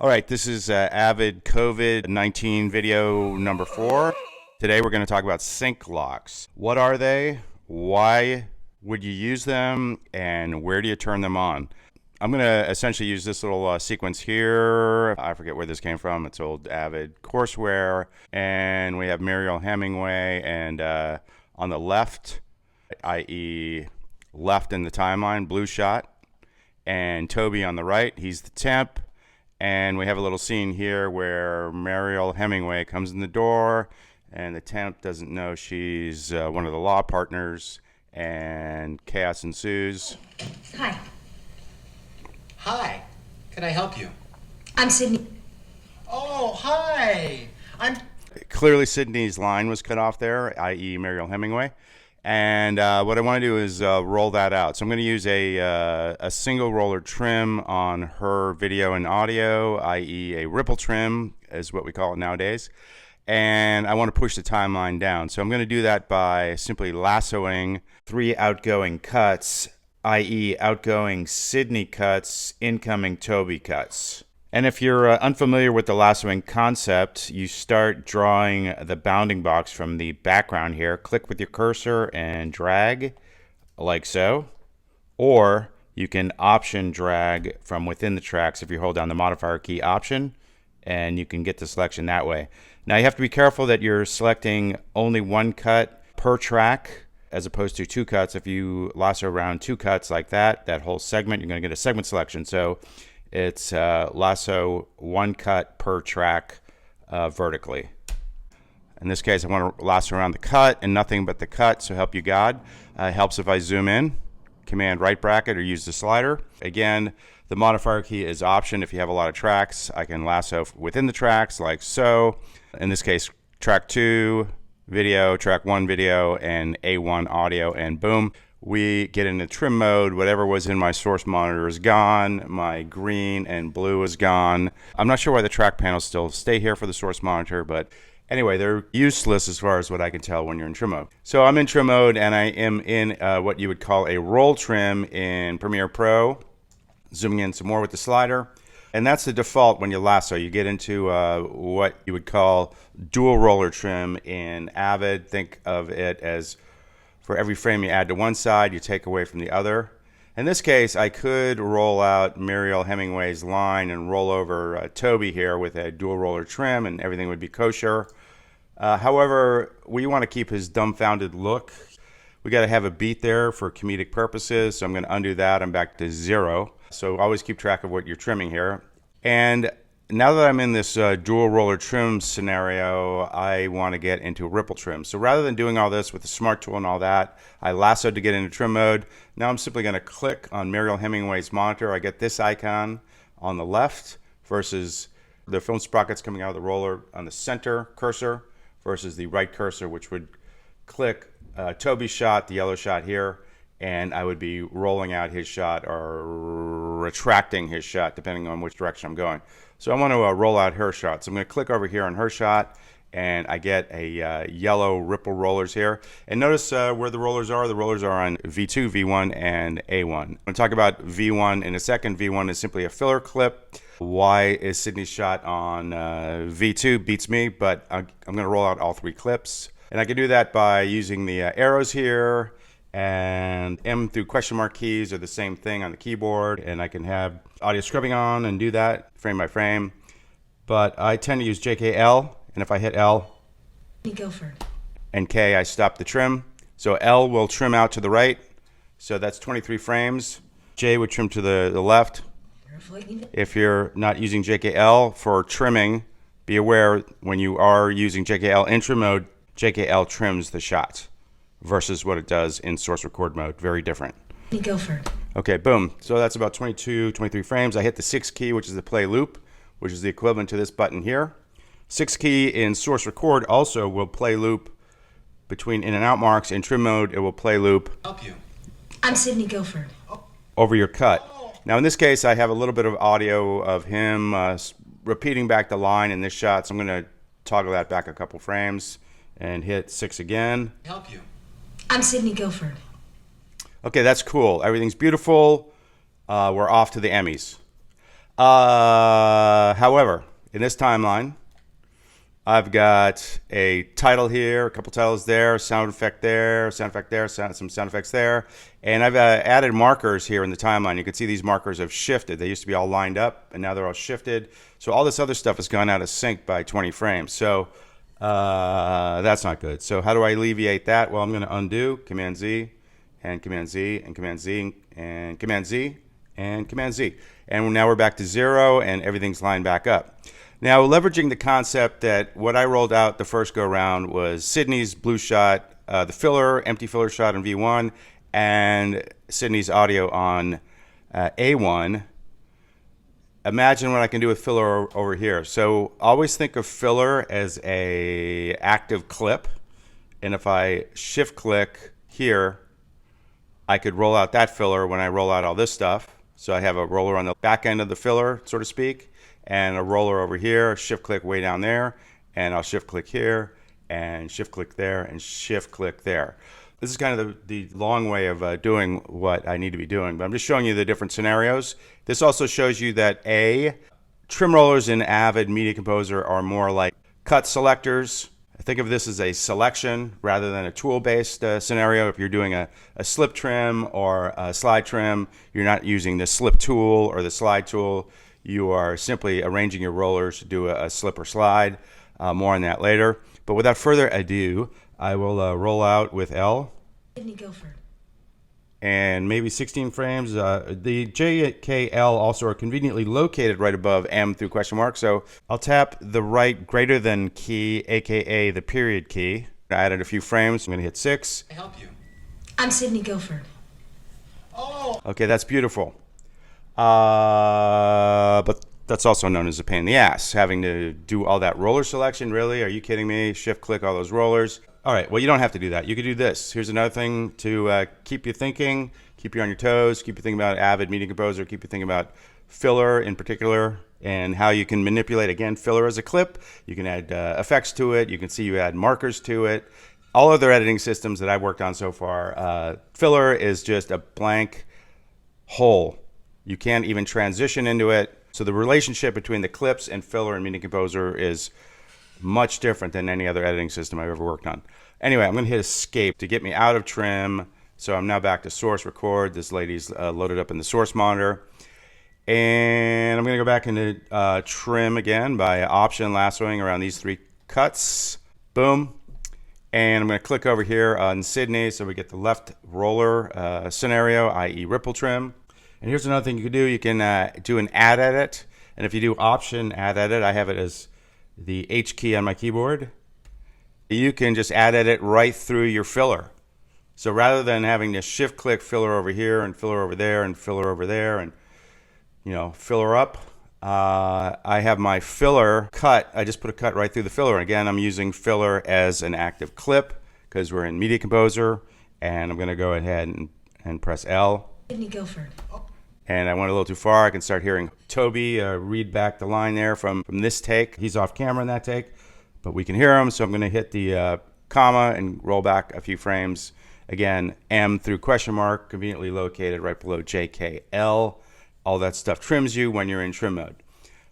All right, this is Avid COVID-19 video number 4. Today we're going to talk about sync locks. What are they? Why would you use them? And where do you turn them on? I'm going to essentially use this little sequence here. I forget where this came from. It's old Avid courseware. And we have Mariel Hemingway. And on the left, i.e. left in the timeline, blue shot. And Toby on the right, he's the temp. And we have a little scene here where Mariel Hemingway comes in the door, and the temp doesn't know she's one of the law partners, and chaos ensues. Hi. Hi. Can I help you? I'm Sydney. Oh, hi. Clearly Sydney's line was cut off there, i.e. Mariel Hemingway. And what I want to do is roll that out. So I'm going to use a single roller trim on her video and audio, i.e. a ripple trim is what we call it nowadays. And I want to push the timeline down. So I'm going to do that by simply lassoing 3 outgoing cuts, i.e. outgoing Sydney cuts, incoming Toby cuts. And if you're unfamiliar with the lassoing concept, you start drawing the bounding box from the background here. Click with your cursor and drag like so. Or you can option drag from within the tracks if you hold down the modifier key option, and you can get the selection that way. Now you have to be careful that you're selecting only 1 cut per track as opposed to 2 cuts. If you lasso around 2 cuts like that whole segment, you're going to get a segment selection. So it's lasso 1 cut per track vertically. In this case, I want to lasso around the cut and nothing but the cut, so help you God. Helps if I zoom in, command right bracket, or use the slider. Again, the modifier key is option. If you have a lot of tracks, I can lasso within the tracks like so. In this case, track 2 video, track 1 video, and A1 audio, and boom. We get into trim mode. Whatever was in my source monitor is gone. My green and blue is gone. I'm not sure why the track panels still stay here for the source monitor, but anyway, they're useless as far as what I can tell when you're in trim mode. So I'm in trim mode, and I am in what you would call a roll trim in Premiere Pro. Zooming in some more with the slider. And that's the default when you lasso. You get into what you would call dual roller trim in Avid. Think of it as for every frame you add to one side, you take away from the other. In this case, I could roll out Mariel Hemingway's line and roll over Toby here with a dual roller trim, and everything would be kosher. However, we want to keep his dumbfounded look. We got to have a beat there for comedic purposes, so I'm going to undo that. I'm back to 0. So always keep track of what you're trimming here. And now that I'm in this dual roller trim scenario, I want to get into ripple trim. So rather than doing all this with the smart tool and all that, I lassoed to get into trim mode. Now I'm simply going to click on Mariel Hemingway's monitor. I get this icon on the left versus the film sprockets coming out of the roller on the center cursor versus the right cursor, which would click Toby's shot, the yellow shot here, and I would be rolling out his shot or retracting his shot depending on which direction I'm going. So I want to roll out her shot. So I'm going to click over here on her shot, and I get a yellow ripple rollers here. And notice where the rollers are. The rollers are on V2, V1, and A1. I'm going to talk about V1 in a second. V1 is simply a filler clip. Why is Sydney's shot on V2? Beats me, but I'm going to roll out all 3 clips. And I can do that by using the arrows here, and M through question mark keys are the same thing on the keyboard, and I can have audio scrubbing on and do that frame by frame. But I tend to use JKL, and if I hit L and K, I stop the trim. So L will trim out to the right, so that's 23 frames. J would trim to the left. If you're not using JKL for trimming, be aware when you are using JKL in trim mode, JKL trims the shot versus what it does in source record mode. Very different. Okay, boom. So that's about 22, 23 frames. I hit the 6 key, which is the play loop, which is the equivalent to this button here. 6 key in source record also will play loop between in and out marks. In trim mode, it will play loop. Help you. I'm Sydney Guilford. Over your cut. Now in this case, I have a little bit of audio of him repeating back the line in this shot. So I'm going to toggle that back a couple frames and hit 6 again. Help you. I'm Sydney Guilford. Okay, that's cool. Everything's beautiful. We're off to the Emmys. However, in this timeline, I've got a title here, a couple titles there, sound effect there, some sound effects there. And I've added markers here in the timeline. You can see these markers have shifted. They used to be all lined up, and now they're all shifted. So all this other stuff has gone out of sync by 20 frames. So that's not good. So how do I alleviate that? Well, I'm going to undo, Command-Z, and Command-Z, and Command-Z, and Command-Z, and Command-Z. And now we're back to 0, and everything's lined back up. Now, leveraging the concept that what I rolled out the first go-round was Sydney's blue shot, the filler, empty filler shot on V1, and Sydney's audio on A1. Imagine what I can do with filler over here. So always think of filler as a active clip. And if I shift-click here, I could roll out that filler when I roll out all this stuff. So I have a roller on the back end of the filler, so to speak, and a roller over here, shift click way down there, and I'll shift click here, and shift click there, and shift click there. This is kind of the long way of doing what I need to be doing, but I'm just showing you the different scenarios. This also shows you that trim rollers in Avid Media Composer are more like cut selectors. Think of this as a selection rather than a tool-based scenario. If you're doing a slip trim or a slide trim, you're not using the slip tool or the slide tool. You are simply arranging your rollers to do a slip or slide. More on that later. But without further ado, I will roll out with L. Sydney Guilford. And maybe 16 frames. The J, K, L also are conveniently located right above M through question mark. So I'll tap the right greater than key, aka the period key. I added a few frames. I'm going to hit 6. Can I help you? I'm Sydney Guilford. Oh, Okay, that's beautiful. But that's also known as a pain in the ass, having to do all that roller selection. Really? Are you kidding me? Shift click all those rollers. All right, well, you don't have to do that. You could do this. Here's another thing to keep you thinking, keep you on your toes, keep you thinking about Avid Media Composer, keep you thinking about filler in particular, and how you can manipulate, again, filler as a clip. You can add effects to it. You can see you add markers to it. All other editing systems that I've worked on so far, filler is just a blank hole. You can't even transition into it. So the relationship between the clips and filler in Media Composer is much different than any other editing system I've ever worked on. Anyway, I'm going to hit escape to get me out of trim. So I'm now back to source record. This lady's loaded up in the source monitor. And I'm going to go back into trim again by option lassoing around these 3 cuts. Boom. And I'm going to click over here on Sydney so we get the left roller scenario, i.e. ripple trim. And here's another thing you can do. You can do an add edit. And if you do option add edit, I have it as the H key on my keyboard. You can just add edit right through your filler. So rather than having to shift click filler over here and filler over there and filler over there and, filler up, I have my filler cut. I just put a cut right through the filler. And again, I'm using filler as an active clip because we're in Media Composer. And I'm going to go ahead and press L. Sydney Guilford. And I went a little too far. I can start hearing Toby read back the line there from this take. He's off camera in that take, but we can hear him. So I'm going to hit the comma and roll back a few frames. Again, M through question mark, conveniently located right below JKL. All that stuff trims you when you're in trim mode.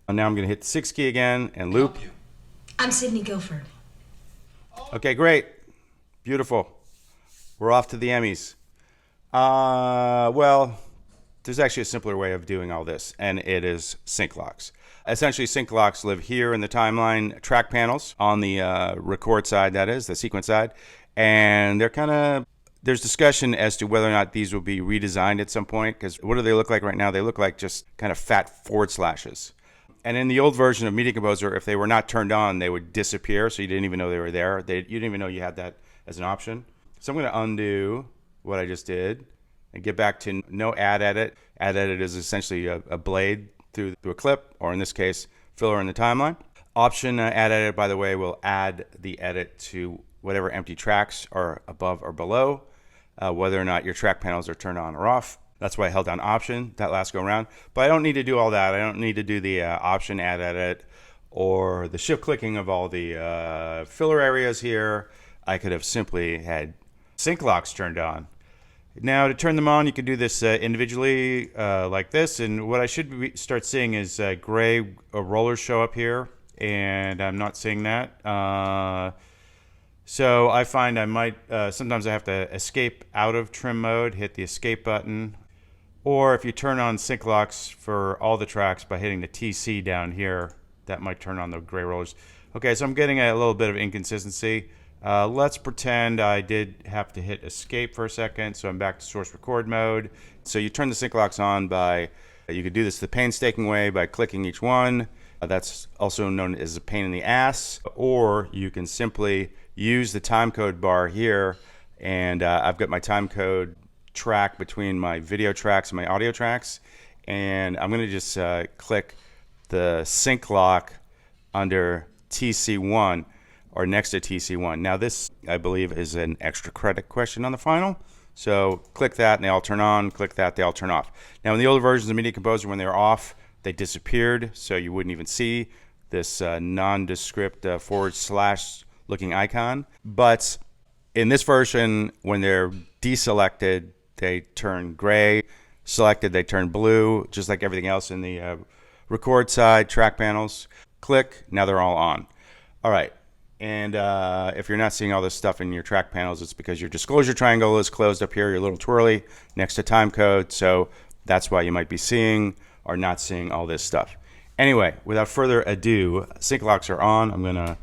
And now I'm going to hit the 6 key again and loop. help you. I'm Sydney Guilford. Okay, great. Beautiful. We're off to the Emmys. Well, there's actually a simpler way of doing all this, and it is sync locks. Essentially, sync locks live here in the timeline track panels on the record side, that is, the sequence side. And there's discussion as to whether or not these will be redesigned at some point, because what do they look like right now? They look like just kind of fat forward slashes. And in the old version of Media Composer, if they were not turned on, they would disappear, so you didn't even know they were there. You didn't even know you had that as an option. So I'm going to undo what I just did and get back to no add edit. Add edit is essentially a blade through a clip, or in this case, filler in the timeline. Option add edit, by the way, will add the edit to whatever empty tracks are above or below, whether or not your track panels are turned on or off. That's why I held down option that last go around. But I don't need to do all that. I don't need to do the option add edit or the shift clicking of all the filler areas here. I could have simply had sync locks turned on. Now to turn them on, you can do this individually like this. And what I should start seeing is gray rollers show up here, and I'm not seeing that. So I find I might, sometimes I have to escape out of trim mode, hit the escape button. Or if you turn on sync locks for all the tracks by hitting the TC down here, that might turn on the gray rollers. Okay, so I'm getting a little bit of inconsistency. Let's pretend I did have to hit escape for a second, so I'm back to source record mode. So you turn the sync locks on by, you could do this the painstaking way by clicking each one. That's also known as a pain in the ass. Or you can simply use the timecode bar here, and I've got my timecode track between my video tracks and my audio tracks, and I'm going to just click the sync lock under TC1 or next to TC1. Now this, I believe, is an extra credit question on the final. So click that and they all turn on, click that, they all turn off. Now in the older versions of Media Composer, when they were off, they disappeared, so you wouldn't even see this nondescript / looking icon. But in this version, when they're deselected, they turn gray. Selected, they turn blue, just like everything else in the record side track panels. Click, now they're all on. All right, and if you're not seeing all this stuff in your track panels, it's because your disclosure triangle is closed up here, your little twirly next to time code, so that's why you might be seeing or not seeing all this stuff. Anyway, without further ado, sync locks are on. I'm gonna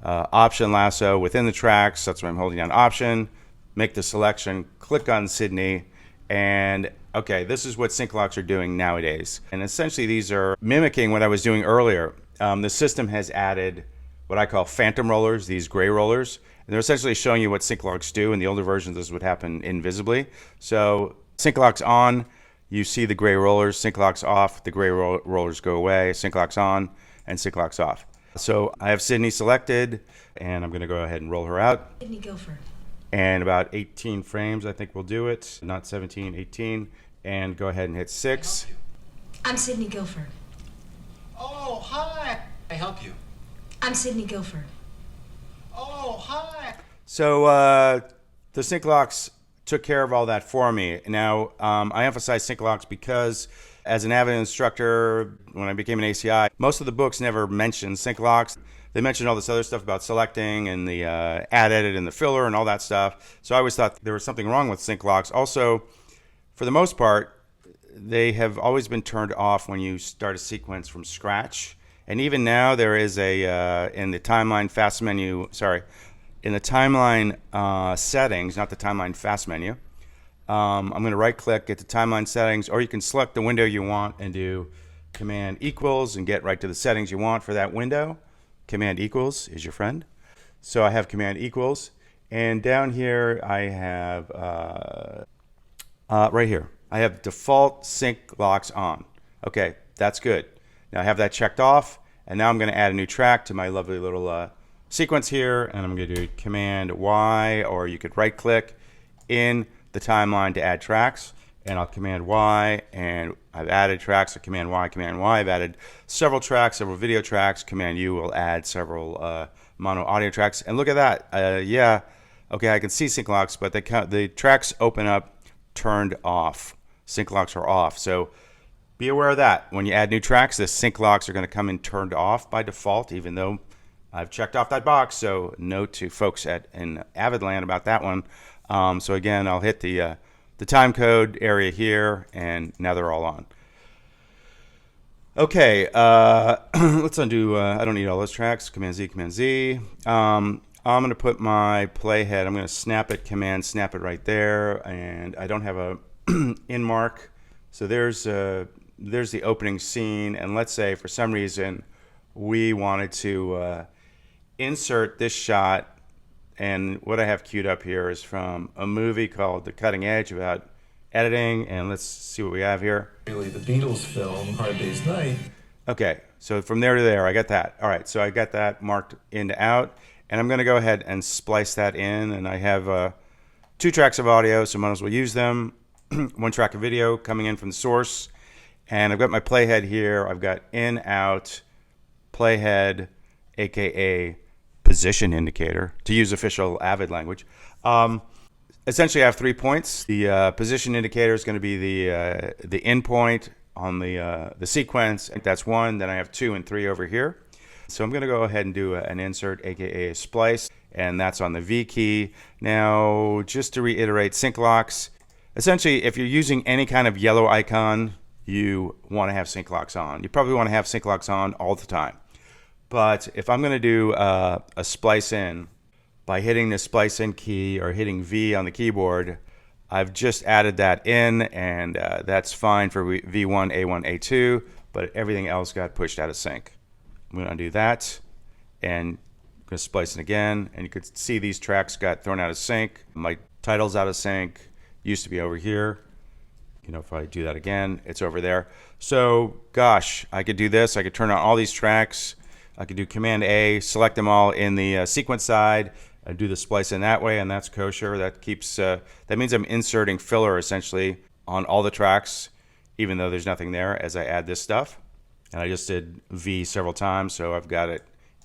option lasso within the tracks. That's why I'm holding down option, make the selection, click on Sydney, and okay, this is what sync locks are doing nowadays. And essentially these are mimicking what I was doing earlier. The system has added what I call phantom rollers, these gray rollers, and they're essentially showing you what sync locks do. In the older versions, this would happen invisibly. So sync locks on, you see the gray rollers. Sync locks off, the gray rollers go away. Sync locks on and sync locks off. So I have Sydney selected, and I'm going to go ahead and roll her out. Sydney Gopher. And about 18 frames, I think we'll do it. Not 17, 18. And go ahead and hit 6. I'm Sydney Gopher. Oh, hi. I help you. I'm Sydney Gopher. Oh, hi. So the sync locks took care of all that for me. Now, I emphasize sync locks because as an Avid instructor, when I became an ACI, most of the books never mentioned sync locks. They mentioned all this other stuff about selecting and the add, edit, and the filler and all that stuff. So I always thought there was something wrong with sync locks. Also, for the most part, they have always been turned off when you start a sequence from scratch. And even now, there is a, in the timeline fast menu, sorry, in the timeline settings, not the timeline fast menu, I'm going to right click, get the timeline settings, or you can select the window you want and do Command equals and get right to the settings you want for that window. Command equals is your friend. So I have Command equals, and down here I have, right here, I have default sync locks on. Okay, that's good. Now I have that checked off, and now I'm going to add a new track to my lovely little sequence here, and I'm going to do Command Y, or you could right click in the timeline to add tracks, and I'll Command Y, and I've added tracks. So Command Y, Command Y. I've added several tracks, several video tracks. Command U will add several mono audio tracks. And look at that. Yeah, okay, I can see sync locks, but the tracks open up turned off. Sync locks are off. So be aware of that. When you add new tracks, the sync locks are going to come in turned off by default, even though I've checked off that box. So note to folks in Avid Land about that one. So again, I'll hit the time code area here, and now they're all on. Okay, let's undo, I don't need all those tracks. Command Z, Command Z. I'm going to put my playhead, I'm going to snap it, Command snap it right there, and I don't have a in mark. So there's the opening scene, and let's say for some reason we wanted to insert this shot. And what I have queued up here is from a movie called The Cutting Edge about editing. And let's see what we have here. Really, the Beatles film, Hard Day's Night. Okay, so from there to there, I got that. All right, so I got that marked in to out. And I'm going to go ahead and splice that in. And I have 2 tracks of audio, so might as well use them. 1 track of video coming in from the source. And I've got my playhead here. I've got in, out, playhead, a.k.a. position indicator, to use official Avid language. essentially I have 3 points. The position indicator is going to be the end point on the sequence. That's 1. Then I have 2 and 3 over here. So I'm going to go ahead and do an insert, aka a splice, and that's on the V key. Now, just to reiterate, sync locks. Essentially, if you're using any kind of yellow icon, you want to have sync locks on. You probably want to have sync locks on all the time. But if I'm going to do a splice in by hitting the splice in key or hitting V on the keyboard, I've just added that in, and that's fine for V1, A1, A2, but everything else got pushed out of sync. I'm going to undo that, and I'm going to splice it again, and you could see these tracks got thrown out of sync. My title's out of sync. Used to be over here. You know, if I do that again, it's over there. So, gosh, I could do this. I could turn on all these tracks. I could do Command A, select them all in the sequence side, and do the splice in that way, and that's kosher. That keeps. That means I'm inserting filler essentially on all the tracks, even though there's nothing there as I add this stuff. And I just did V several times, so I've got it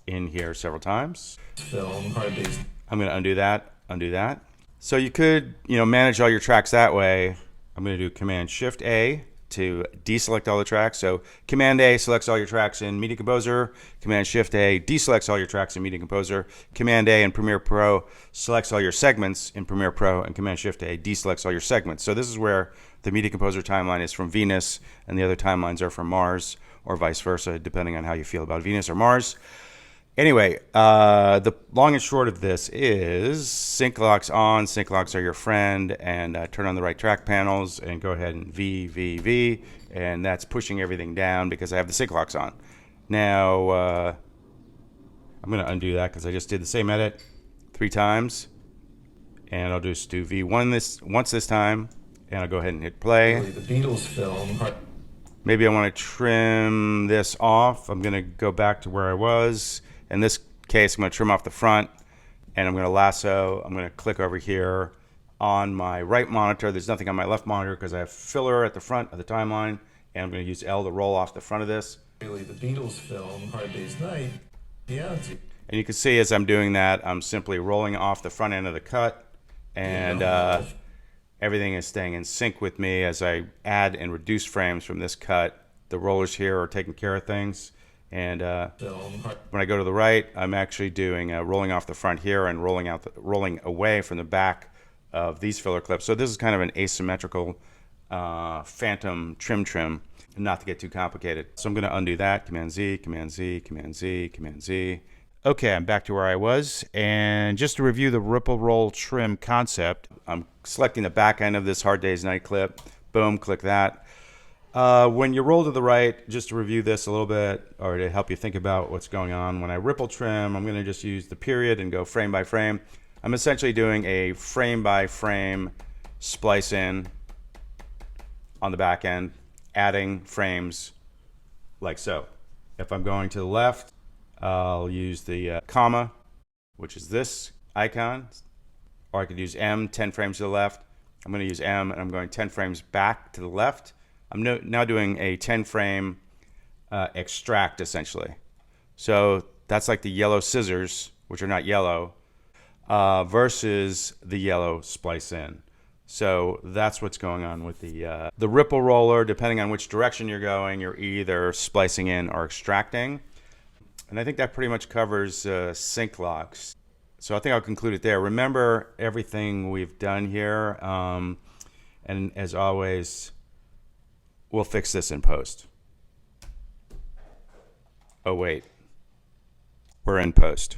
in here several times. Film, hard base. I'm going to undo that, undo that. So you could, manage all your tracks that way. I'm going to do Command Shift A to deselect all the tracks. So Command A selects all your tracks in Media Composer. Command Shift A deselects all your tracks in Media Composer. Command A in Premiere Pro selects all your segments in Premiere Pro, and Command Shift A deselects all your segments. So this is where the Media Composer timeline is from Venus, and the other timelines are from Mars, or vice versa, depending on how you feel about Venus or Mars. Anyway, the long and short of this is sync locks on. Sync locks are your friend, and turn on the right track panels and go ahead and V, and that's pushing everything down because I have the sync locks on. Now, I'm going to undo that because I just did the same edit 3 times, and I'll just do V1 once this time, and I'll go ahead and hit play. The Beatles film. Maybe I want to trim this off. I'm going to go back to where I was. In this case, I'm going to trim off the front, and I'm going to lasso. I'm going to click over here on my right monitor. There's nothing on my left monitor because I have filler at the front of the timeline, and I'm going to use L to roll off the front of this. Really, the Beatles film, Hard Day's Night. Yeah. And you can see as I'm doing that, I'm simply rolling off the front end of the cut, and everything is staying in sync with me as I add and reduce frames from this cut. The rollers here are taking care of things. And when I go to the right, I'm actually doing rolling off the front here and rolling away from the back of these filler clips. So this is kind of an asymmetrical phantom trim, not to get too complicated. So I'm going to undo that. Command Z, Command Z, Command Z, Command Z. Okay, I'm back to where I was. And just to review the ripple roll trim concept, I'm selecting the back end of this Hard Day's Night clip. Boom, click that. When you roll to the right, just to review this a little bit, or to help you think about what's going on, when I ripple trim, I'm going to just use the period and go frame by frame. I'm essentially doing a frame by frame splice in on the back end, adding frames like so. If I'm going to the left, I'll use the comma, which is this icon, or I could use M, 10 frames to the left. I'm going to use M, and I'm going 10 frames back to the left. I'm now doing a 10 frame extract essentially. So that's like the yellow scissors, which are not yellow, versus the yellow splice in. So that's what's going on with the ripple roller. Depending on which direction you're going, you're either splicing in or extracting. And I think that pretty much covers sync locks. So I think I'll conclude it there. Remember everything we've done here. And as always, we'll fix this in post. Oh, wait. We're in post.